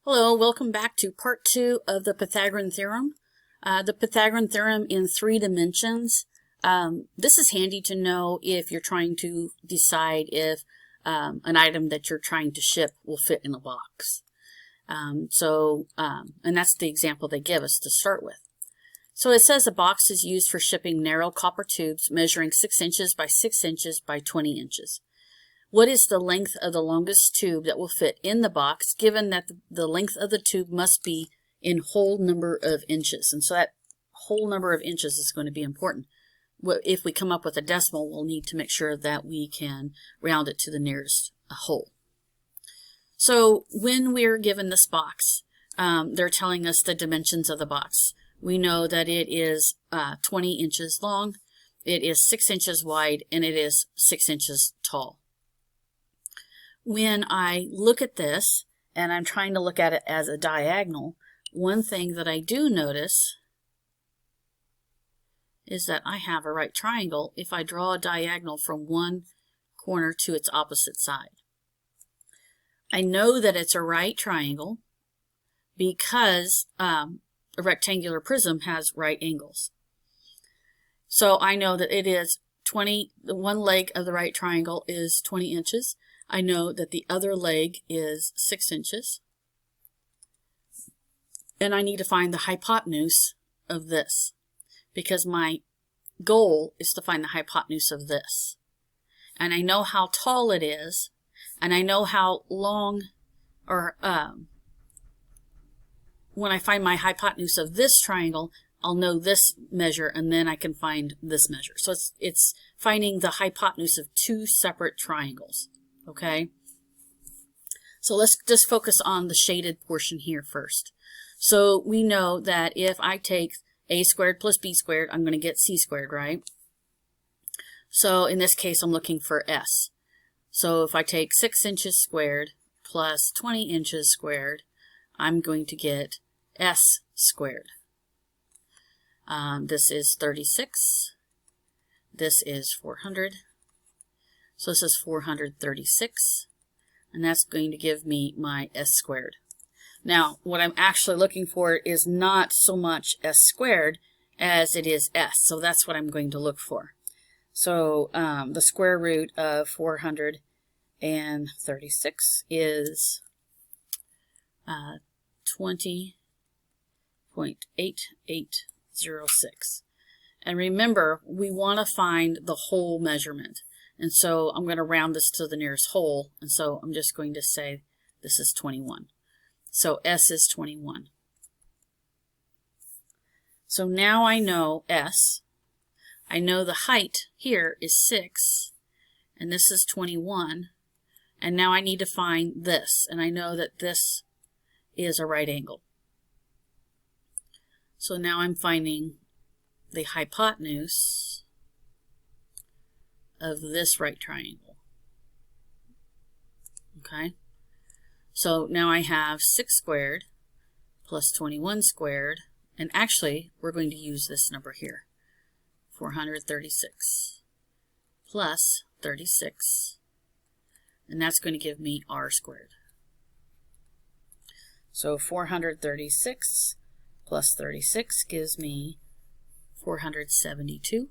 Hello, welcome back to part 2 of the Pythagorean theorem. The Pythagorean theorem in 3 dimensions. This is handy to know if you're trying to decide if an item that you're trying to ship will fit in a box. And that's the example they give us to start with. So it says a box is used for shipping narrow copper tubes measuring 6 inches by 6 inches by 20 inches. What is the length of the longest tube that will fit in the box, given that the length of the tube must be in whole number of inches? And so that whole number of inches is going to be important. If we come up with a decimal, we'll need to make sure that we can round it to the nearest whole. So when we're given this box, they're telling us the dimensions of the box. We know that it is 20 inches long, it is 6 inches wide, and it is 6 inches tall. When I look at this, and I'm trying to look at it as a diagonal, one thing that I do notice is that I have a right triangle if I draw a diagonal from one corner to its opposite side. I know that it's a right triangle because a rectangular prism has right angles. So I know that it is 20, the one leg of the right triangle is 20 inches. I know that the other leg is 6 inches. And I need to find the hypotenuse of this, because my goal is to find the hypotenuse of this. And I know how tall it is, and I know how long, or when I find my hypotenuse of this triangle, I'll know this measure, and then I can find this measure. So it's finding the hypotenuse of two separate triangles. Okay, so let's just focus on the shaded portion here first. So we know that if I take a squared plus b squared, I'm going to get c squared, right? So in this case, I'm looking for s. So if I take 6 inches squared plus 20 inches squared, I'm going to get s squared. This is 36. This is 400. So this is 436, and that's going to give me my s squared. Now, what I'm actually looking for is not so much s squared as it is s, so that's what I'm going to look for. So the square root of 436 is 20.8806. And remember, we want to find the whole measurement. And so I'm going to round this to the nearest whole, and so I'm just going to say this is 21. So s is 21. So now I know s. I know the height here is 6, and this is 21. And now I need to find this, and I know that this is a right angle. So now I'm finding the hypotenuse of this right triangle. Okay, so now I have 6 squared plus 21 squared, and actually we're going to use this number here, 436 plus 36, and that's going to give me r squared. So 436 plus 36 gives me 472.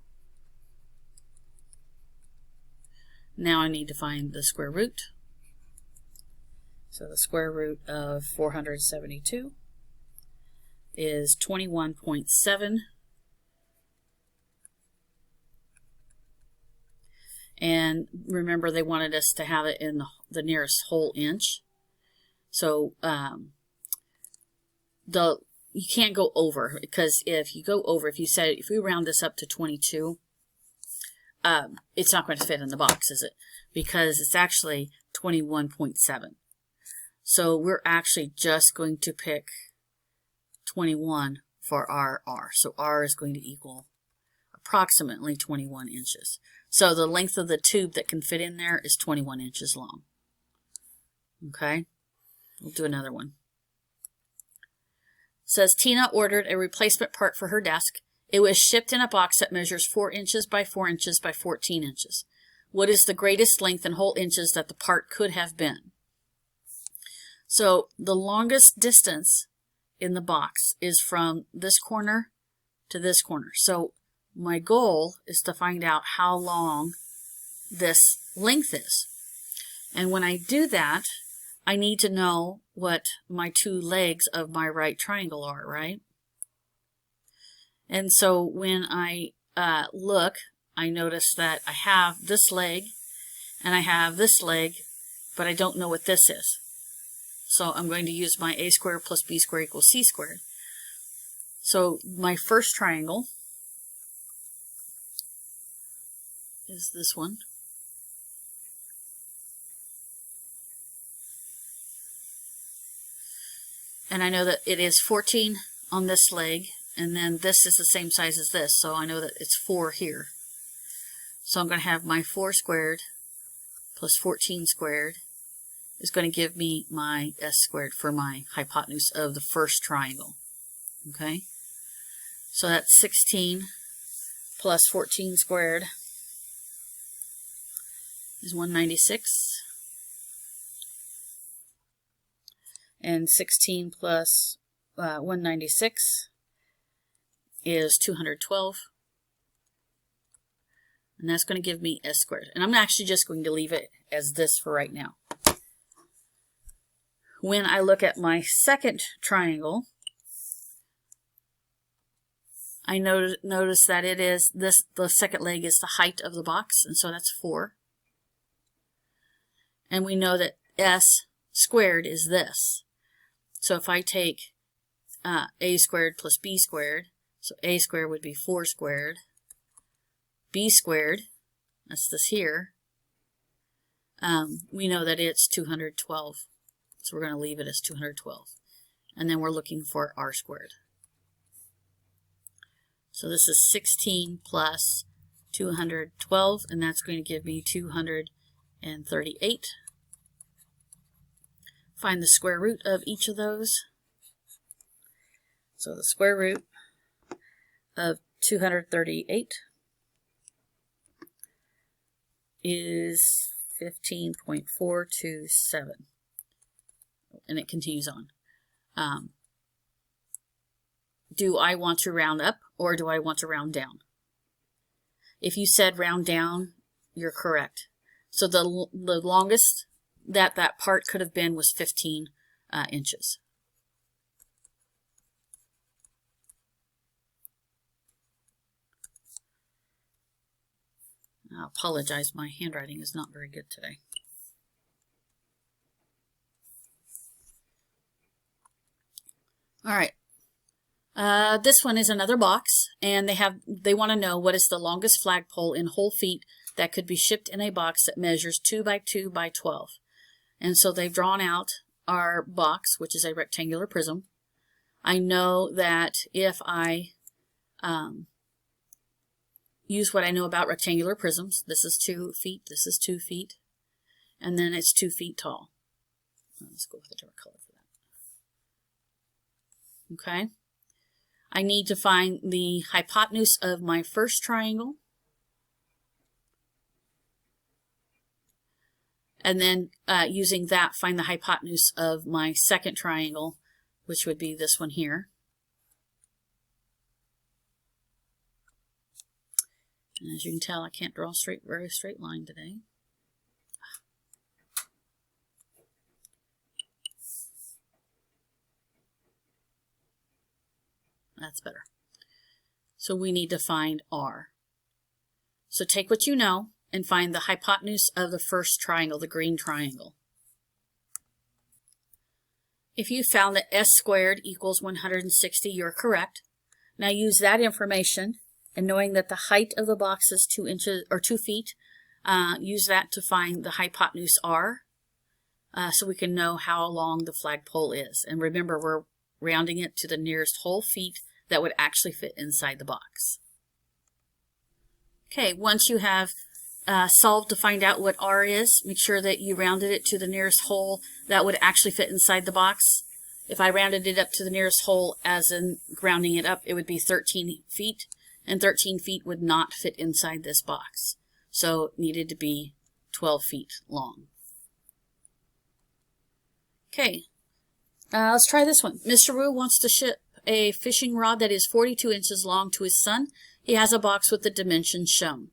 Now I need to find the square root. So the square root of 472 is 21.7. And remember, they wanted us to have it in the nearest whole inch. So you can't go over, because if you go over, if we round this up to 22, it's not going to fit in the box, is it? Because it's actually 21.7. So we're actually just going to pick 21 for our r. So r is going to equal approximately 21 inches. So the length of the tube that can fit in there is 21 inches long. Okay, we'll do another one. It says Tina ordered a replacement part for her desk. It was shipped in a box that measures 4 inches by 4 inches by 14 inches. What is the greatest length in whole inches that the part could have been? So the longest distance in the box is from this corner to this corner. So my goal is to find out how long this length is. And when I do that, I need to know what my two legs of my right triangle are, right? And so when I look, I notice that I have this leg and I have this leg, but I don't know what this is. So I'm going to use my a squared plus b squared equals c squared. So my first triangle is this one. And I know that it is 14 on this leg, and then this is the same size as this, so I know that it's 4 here. So I'm going to have my 4 squared plus 14 squared is going to give me my s squared for my hypotenuse of the first triangle. Okay? So that's 16 plus 14 squared is 196. And 16 plus 196 is 212. And that's going to give me s squared. And I'm actually just going to leave it as this for right now. When I look at my second triangle, I notice that it is this, the second leg is the height of the box, and so that's 4. And we know that s squared is this. So if I take a squared plus b squared, so a squared would be 4 squared, b squared, that's this here, we know that it's 212. So we're going to leave it as 212. And then we're looking for r squared. So this is 16 plus 212, and that's going to give me 238. Find the square root of each of those. So the square root of 238 is 15.427. And it continues on. Do I want to round up or do I want to round down? If you said round down, you're correct. So the longest that part could have been was 15 inches. I apologize, my handwriting is not very good today. All right. This one is another box, and they want to know what is the longest flagpole in whole feet that could be shipped in a box that measures 2 by 2 by 12. And so they've drawn out our box, which is a rectangular prism. I know that if I use what I know about rectangular prisms, this is 2 feet, this is 2 feet, and then it's 2 feet tall. Let's go with a different color for that. Okay. I need to find the hypotenuse of my first triangle. And then using that, find the hypotenuse of my second triangle, which would be this one here. And as you can tell, I can't draw a very straight line today. That's better. So we need to find r. So take what you know and find the hypotenuse of the first triangle, the green triangle. If you found that s squared equals 160, you're correct. Now use that information, and knowing that the height of the box is 2 inches or 2 feet, use that to find the hypotenuse r, so we can know how long the flagpole is. And remember, we're rounding it to the nearest whole feet that would actually fit inside the box. Okay, once you have solved to find out what r is, make sure that you rounded it to the nearest hole that would actually fit inside the box. If I rounded it up to the nearest hole, as in rounding it up, it would be 13 feet, and 13 feet would not fit inside this box. So it needed to be 12 feet long. Okay, Let's try this one. Mr. Wu wants to ship a fishing rod that is 42 inches long to his son. He has a box with the dimensions shown.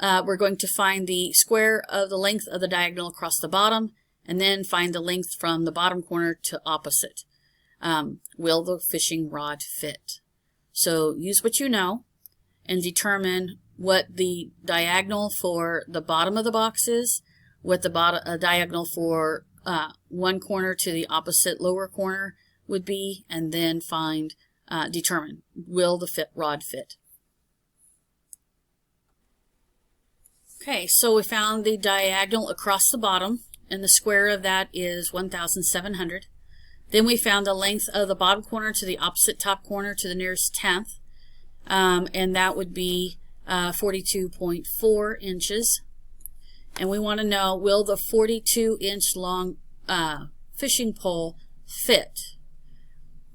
We're going to find the square of the length of the diagonal across the bottom, and then find the length from the bottom corner to opposite. Will the fishing rod fit? So use what you know and determine what the diagonal for the bottom of the box is, what the diagonal for one corner to the opposite lower corner would be, and then determine, will the rod fit? Okay, so we found the diagonal across the bottom, and the square of that is 1,700. Then we found the length of the bottom corner to the opposite top corner to the nearest tenth, and that would be 42.4 inches. And we want to know, will the 42-inch long fishing pole fit?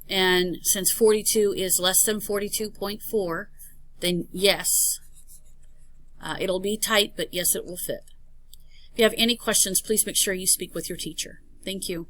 And since 42 is less than 42.4, then yes. It'll be tight, but yes, it will fit. If you have any questions, please make sure you speak with your teacher. Thank you.